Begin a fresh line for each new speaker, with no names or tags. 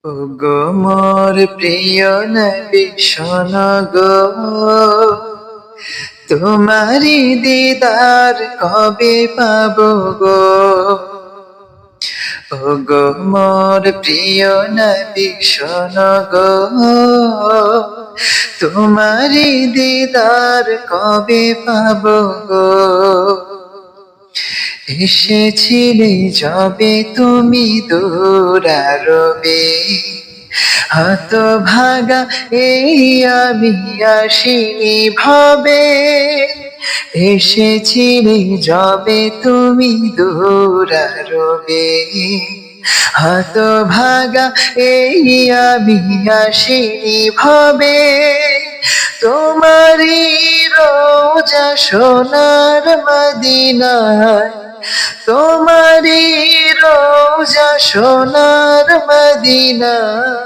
ও গো মোর প্রিয় নবী শোনো গো, তোমারি দিদার কবে পাবো গো। ও গো মোর প্রিয় নবী শোনো গো, তোমারি দিদার কবে পাবো গো। এসেছিলে যবে তুমি দূরারবে, হত ভাগা এই আমি আসিনি ভবে। এসেছিলে যবে তুমি দূরারবে, হত ভাগা এই আমি আসিনি ভবে। তোমারি রোজা সোনার মদিনায়, তোমারি রোজা সোনার মদিনায়